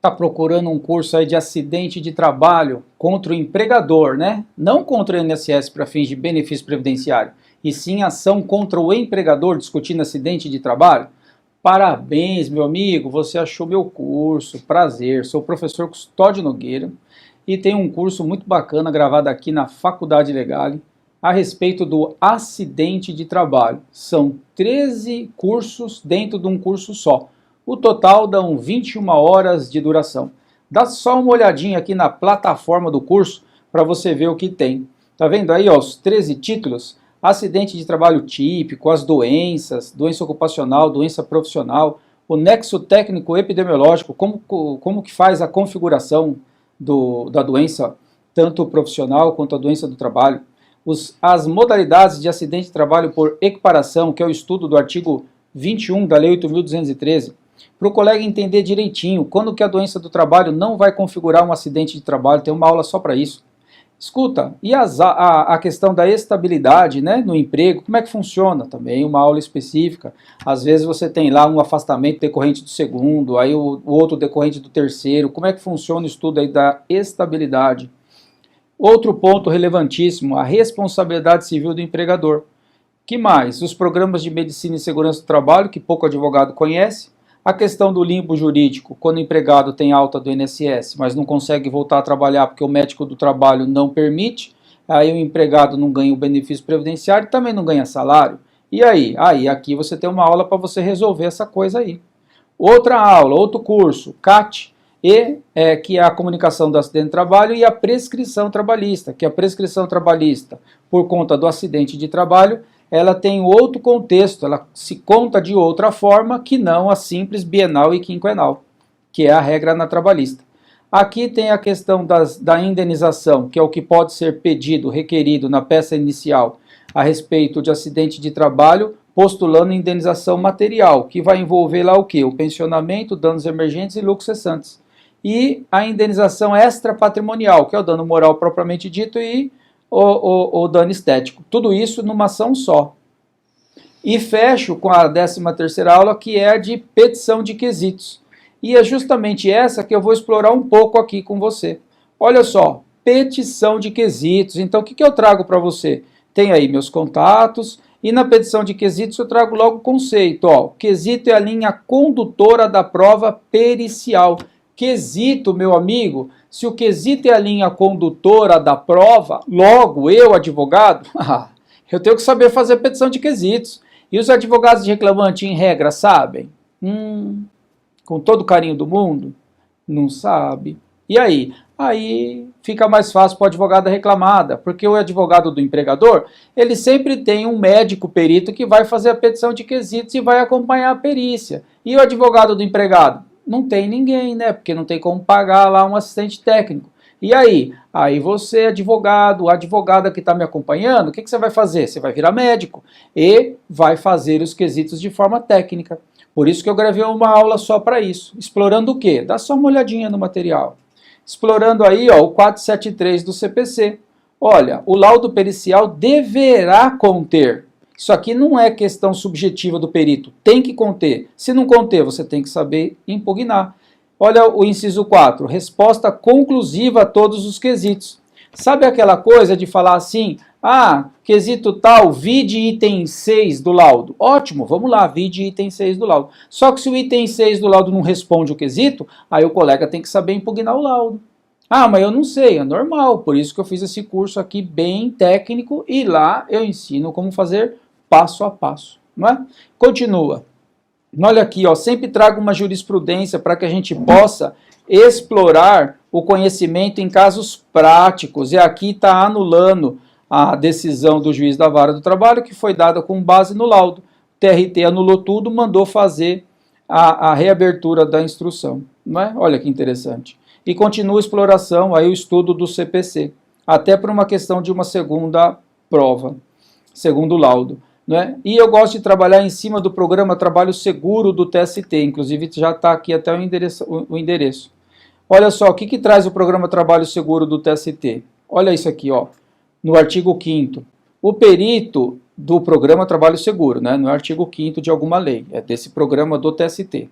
Está procurando um curso aí de acidente de trabalho contra o empregador, né? Não contra o INSS para fins de benefício previdenciário, e sim ação contra o empregador discutindo acidente de trabalho? Parabéns, meu amigo, você achou meu curso, prazer. Sou o professor Custódio Nogueira e tenho um curso muito bacana gravado aqui na Faculdade Legale a respeito do acidente de trabalho. São 13 cursos dentro de um curso só. O total dão 21 horas de duração. Dá só uma olhadinha aqui na plataforma do curso para você ver o que tem. Tá vendo aí, ó, os 13 títulos? Acidente de trabalho típico, as doenças, doença ocupacional, doença profissional, o nexo técnico epidemiológico, como que faz a configuração da doença, tanto profissional quanto a doença do trabalho, as modalidades de acidente de trabalho por equiparação, que é o estudo do artigo 21 da Lei 8.213, para o colega entender direitinho quando que a doença do trabalho não vai configurar um acidente de trabalho, tem uma aula só para isso. Escuta, e a questão da estabilidade, né, no emprego, como é que funciona? Também uma aula específica. Às vezes você tem lá um afastamento decorrente do segundo, aí o outro decorrente do terceiro. Como é que funciona o estudo aí da estabilidade? Outro ponto relevantíssimo, a responsabilidade civil do empregador. Que mais? Os programas de medicina e segurança do trabalho, que pouco advogado conhece. A questão do limbo jurídico, quando o empregado tem alta do INSS, mas não consegue voltar a trabalhar porque o médico do trabalho não permite, aí o empregado não ganha o benefício previdenciário e também não ganha salário. E aí? Aí aqui você tem uma aula para você resolver essa coisa aí. Outra aula, outro curso, CAT, que é a comunicação do acidente de trabalho, e a prescrição trabalhista, que a prescrição trabalhista, por conta do acidente de trabalho, ela tem outro contexto, ela se conta de outra forma que não a simples bienal e quinquenal, que é a regra na trabalhista. Aqui tem a questão da indenização, que é o que pode ser pedido, requerido na peça inicial a respeito de acidente de trabalho, postulando indenização material, que vai envolver lá o quê? O pensionamento, danos emergentes e lucros cessantes. E a indenização extrapatrimonial, que é o dano moral propriamente dito e o dano estético. Tudo isso numa ação só. E fecho com a 13ª aula, que é a de petição de quesitos. E é justamente essa que eu vou explorar um pouco aqui com você. Olha só, petição de quesitos. Então, o que eu trago para você? Tem aí meus contatos, e na petição de quesitos eu trago logo o conceito. Ó, quesito é a linha condutora da prova pericial. Quesito, meu amigo, se o quesito é a linha condutora da prova, logo eu, advogado, eu tenho que saber fazer petição de quesitos. E os advogados de reclamante, em regra, sabem? Com todo o carinho do mundo? Não sabe. E aí? Aí fica mais fácil para o advogado da reclamada, porque o advogado do empregador, ele sempre tem um médico perito que vai fazer a petição de quesitos e vai acompanhar a perícia. E o advogado do empregado? Não tem ninguém, né? Porque não tem como pagar lá um assistente técnico. E aí? Aí você, advogado, a advogada que está me acompanhando, o que você vai fazer? Você vai virar médico e vai fazer os quesitos de forma técnica. Por isso que eu gravei uma aula só para isso. Explorando o quê? Dá só uma olhadinha no material. Explorando aí, ó, o 473 do CPC. Olha, o laudo pericial deverá conter. Isso aqui não é questão subjetiva do perito, tem que conter. Se não conter, você tem que saber impugnar. Olha o inciso 4, resposta conclusiva a todos os quesitos. Sabe aquela coisa de falar assim, quesito tal, vide item 6 do laudo. Ótimo, vamos lá, vide item 6 do laudo. Só que se o item 6 do laudo não responde o quesito, aí o colega tem que saber impugnar o laudo. Mas eu não sei, é normal, por isso que eu fiz esse curso aqui bem técnico e lá eu ensino como fazer passo a passo, não é? Continua. Olha aqui, ó, sempre trago uma jurisprudência para que a gente possa explorar o conhecimento em casos práticos. E aqui está anulando a decisão do juiz da vara do trabalho que foi dada com base no laudo. O TRT anulou tudo, mandou fazer a reabertura da instrução, não é? Olha que interessante. E continua a exploração, aí o estudo do CPC, até por uma questão de uma segunda prova, segundo laudo. Né? E eu gosto de trabalhar em cima do programa Trabalho Seguro do TST, inclusive já está aqui até o endereço. Olha só, o que traz o programa Trabalho Seguro do TST? Olha isso aqui, ó, no artigo 5º. O perito do programa Trabalho Seguro, né? Não é artigo 5º de alguma lei, é desse programa do TST.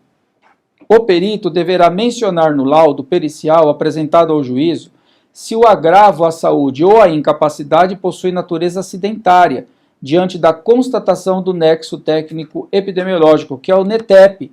O perito deverá mencionar no laudo pericial apresentado ao juízo se o agravo à saúde ou a incapacidade possui natureza acidentária, diante da constatação do nexo técnico epidemiológico, que é o NETEP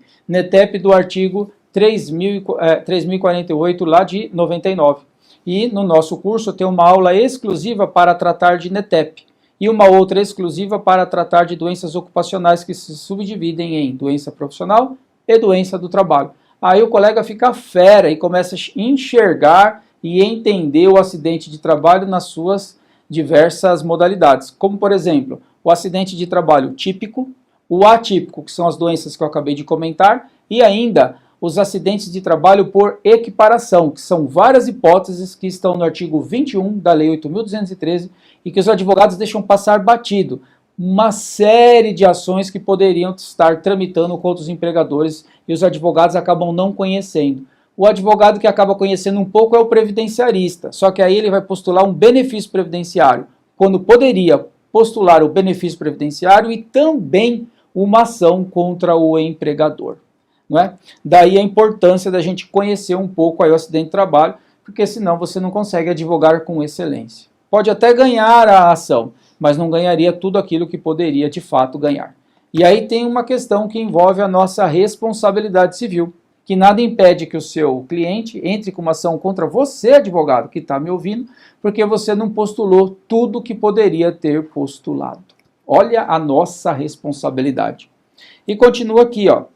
do artigo 3048, lá de 99. E no nosso curso tem uma aula exclusiva para tratar de NETEP e uma outra exclusiva para tratar de doenças ocupacionais que se subdividem em doença profissional e doença do trabalho. Aí o colega fica fera e começa a enxergar e entender o acidente de trabalho nas suas diversas modalidades, como por exemplo, o acidente de trabalho típico, o atípico, que são as doenças que eu acabei de comentar, e ainda os acidentes de trabalho por equiparação, que são várias hipóteses que estão no artigo 21 da Lei 8.213 e que os advogados deixam passar batido. Uma série de ações que poderiam estar tramitando contra os empregadores e os advogados acabam não conhecendo. O advogado que acaba conhecendo um pouco é o previdenciarista, só que aí ele vai postular um benefício previdenciário, quando poderia postular o benefício previdenciário e também uma ação contra o empregador. Não é? Daí a importância da gente conhecer um pouco aí o acidente de trabalho, porque senão você não consegue advogar com excelência. Pode até ganhar a ação, mas não ganharia tudo aquilo que poderia de fato ganhar. E aí tem uma questão que envolve a nossa responsabilidade civil, que nada impede que o seu cliente entre com uma ação contra você, advogado, que está me ouvindo, porque você não postulou tudo que poderia ter postulado. Olha a nossa responsabilidade. E continua aqui, ó,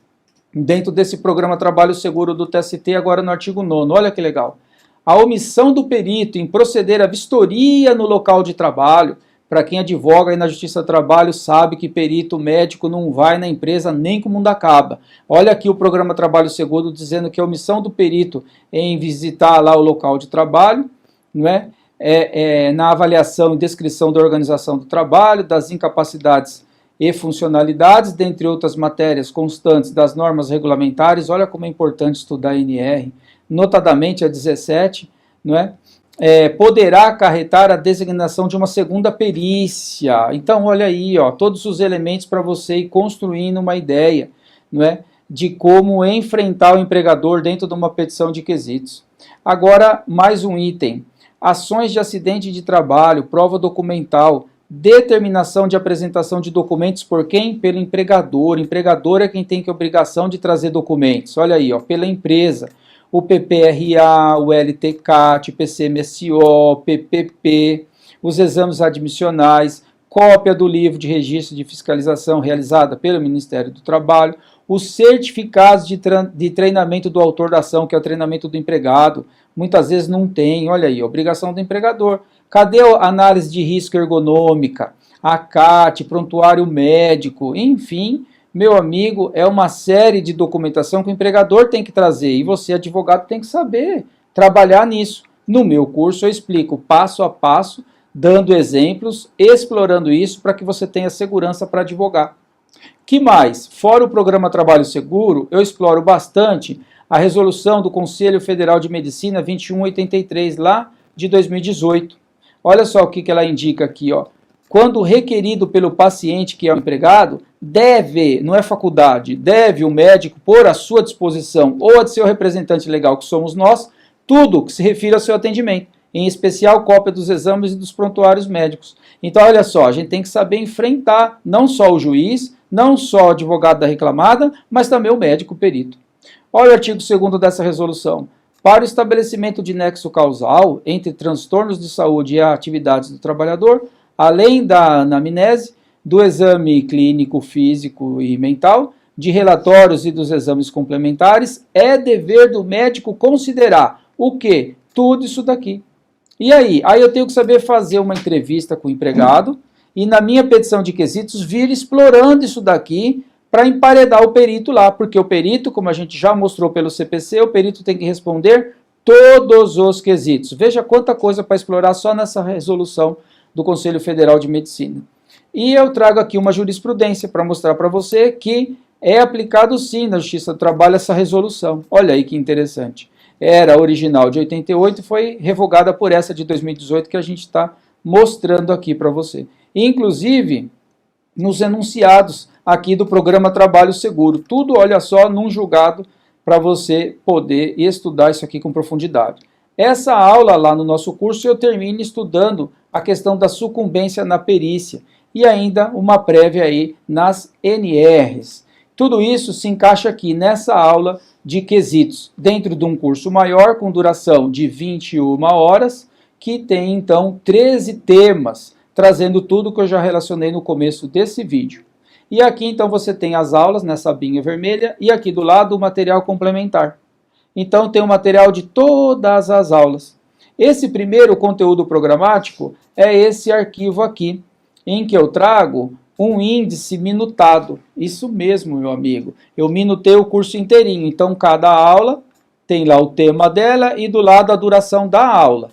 dentro desse programa Trabalho Seguro do TST, agora no artigo 9º, olha que legal. A omissão do perito em proceder à vistoria no local de trabalho. Para quem advoga aí na Justiça do Trabalho sabe que perito médico não vai na empresa nem com o mundo acaba. Olha aqui o programa Trabalho Seguro dizendo que a omissão do perito em visitar lá o local de trabalho, não é? Na avaliação e descrição da organização do trabalho, das incapacidades e funcionalidades, dentre outras matérias constantes das normas regulamentares. Olha como é importante estudar a NR, notadamente a 17, não é? Poderá acarretar a designação de uma segunda perícia. Então, olha aí, ó, todos os elementos para você ir construindo uma ideia, não é, de como enfrentar o empregador dentro de uma petição de quesitos. Agora, mais um item. Ações de acidente de trabalho, prova documental, determinação de apresentação de documentos por quem? Pelo empregador. O empregador é quem tem que obrigação de trazer documentos. Olha aí, ó, pela empresa. O PPRA, o LTCAT, PCMSO, PPP, os exames admissionais, cópia do livro de registro de fiscalização realizada pelo Ministério do Trabalho, os certificados de treinamento do autor da ação, que é o treinamento do empregado, muitas vezes não tem, olha aí, obrigação do empregador. Cadê a análise de risco ergonômica, a CAT, prontuário médico, enfim, meu amigo, é uma série de documentação que o empregador tem que trazer e você, advogado, tem que saber trabalhar nisso. No meu curso eu explico passo a passo, dando exemplos, explorando isso para que você tenha segurança para advogar. Que mais? Fora o programa Trabalho Seguro, eu exploro bastante a resolução do Conselho Federal de Medicina 2183, lá de 2018. Olha só o que ela indica aqui, ó. Quando requerido pelo paciente, que é o empregado, deve, não é faculdade, deve o médico pôr à sua disposição ou a de seu representante legal, que somos nós, tudo que se refira ao seu atendimento, em especial cópia dos exames e dos prontuários médicos. Então, olha só, a gente tem que saber enfrentar não só o juiz, não só o advogado da reclamada, mas também o médico, o perito. Olha o artigo 2º dessa resolução. Para o estabelecimento de nexo causal entre transtornos de saúde e atividades do trabalhador, além da anamnese, do exame clínico, físico e mental, de relatórios e dos exames complementares, é dever do médico considerar o quê? Tudo isso daqui. E aí? Aí eu tenho que saber fazer uma entrevista com o empregado e na minha petição de quesitos vir explorando isso daqui para emparedar o perito lá, porque o perito, como a gente já mostrou pelo CPC, o perito tem que responder todos os quesitos. Veja quanta coisa para explorar só nessa resolução do Conselho Federal de Medicina. E eu trago aqui uma jurisprudência para mostrar para você que é aplicado sim na Justiça do Trabalho essa resolução. Olha aí que interessante. Era original de 88 e foi revogada por essa de 2018 que a gente está mostrando aqui para você. Inclusive, nos enunciados aqui do programa Trabalho Seguro. Tudo, olha só, num julgado para você poder estudar isso aqui com profundidade. Essa aula lá no nosso curso eu termino estudando a questão da sucumbência na perícia e ainda uma prévia aí nas NRs. Tudo isso se encaixa aqui nessa aula de quesitos, dentro de um curso maior com duração de 21 horas, que tem então 13 temas, trazendo tudo que eu já relacionei no começo desse vídeo. E aqui então você tem as aulas nessa abinha vermelha e aqui do lado o material complementar. Então tem o material de todas as aulas. Esse primeiro conteúdo programático é esse arquivo aqui, em que eu trago um índice minutado. Isso mesmo, meu amigo. Eu minutei o curso inteirinho. Então cada aula tem lá o tema dela e do lado a duração da aula,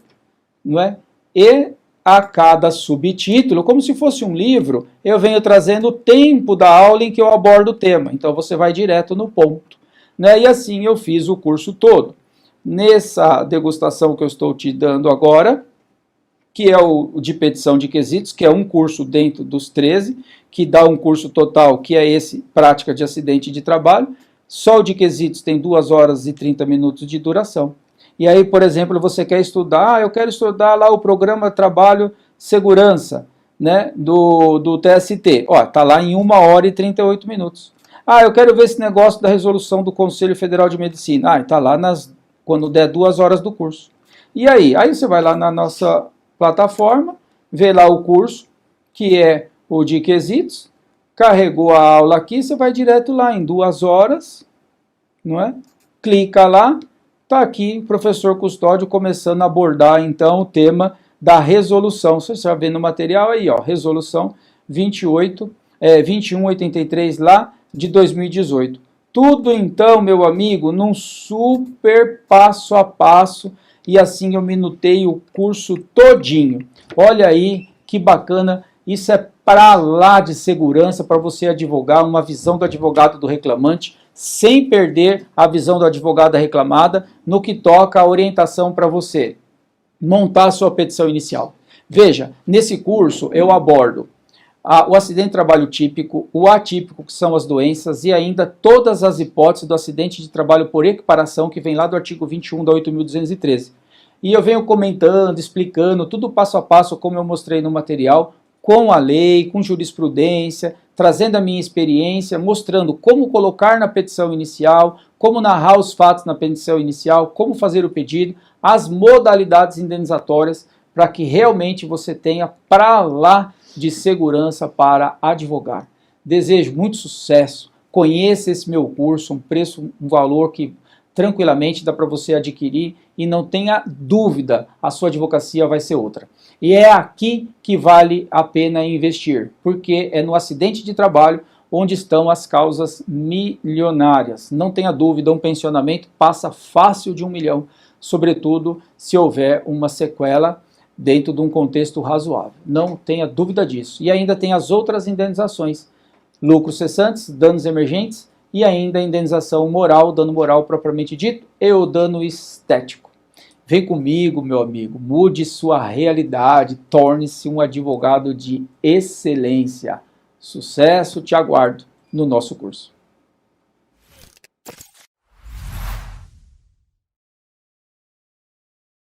não é? E a cada subtítulo, como se fosse um livro, eu venho trazendo o tempo da aula em que eu abordo o tema. Então você vai direto no ponto, né? E assim eu fiz o curso todo. Nessa degustação que eu estou te dando agora, que é o de petição de quesitos, que é um curso dentro dos 13, que dá um curso total, que é esse, prática de acidente de trabalho. Só o de quesitos tem 2 horas e 30 minutos de duração. E aí, por exemplo, você quer estudar, eu quero estudar lá o programa Trabalho Segurança, né, do TST. Ó, tá lá em 1 hora e 38 minutos. Ah, eu quero ver esse negócio da resolução do Conselho Federal de Medicina. Ah, tá lá quando der 2 horas do curso. E aí? Aí você vai lá na nossa plataforma, vê lá o curso, que é o de quesitos, carregou a aula aqui, você vai direto lá em 2 horas, não é? Clica lá. Está aqui o professor Custódio começando a abordar, então, o tema da resolução. Você já vê no material aí, ó, resolução 2183 lá de 2018. Tudo, então, meu amigo, num super passo a passo, e assim eu minutei o curso todinho. Olha aí que bacana, isso é para lá de segurança para você advogar, uma visão do advogado do reclamante, sem perder a visão do advogado da reclamada no que toca a orientação para você montar a sua petição inicial. Veja, nesse curso eu abordo o acidente de trabalho típico, o atípico, que são as doenças, e ainda todas as hipóteses do acidente de trabalho por equiparação, que vem lá do artigo 21 da 8.213. E eu venho comentando, explicando, tudo passo a passo, como eu mostrei no material, com a lei, com jurisprudência, trazendo a minha experiência, mostrando como colocar na petição inicial, como narrar os fatos na petição inicial, como fazer o pedido, as modalidades indenizatórias, para que realmente você tenha para lá de segurança para advogar. Desejo muito sucesso, conheça esse meu curso, um valor que tranquilamente dá para você adquirir e não tenha dúvida, a sua advocacia vai ser outra. E é aqui que vale a pena investir, porque é no acidente de trabalho onde estão as causas milionárias. Não tenha dúvida, um pensionamento passa fácil de 1 milhão, sobretudo se houver uma sequela dentro de um contexto razoável. Não tenha dúvida disso. E ainda tem as outras indenizações, lucros cessantes, danos emergentes, e ainda a indenização moral, dano moral propriamente dito, e o dano estético. Vem comigo, meu amigo, mude sua realidade, torne-se um advogado de excelência. Sucesso, te aguardo no nosso curso.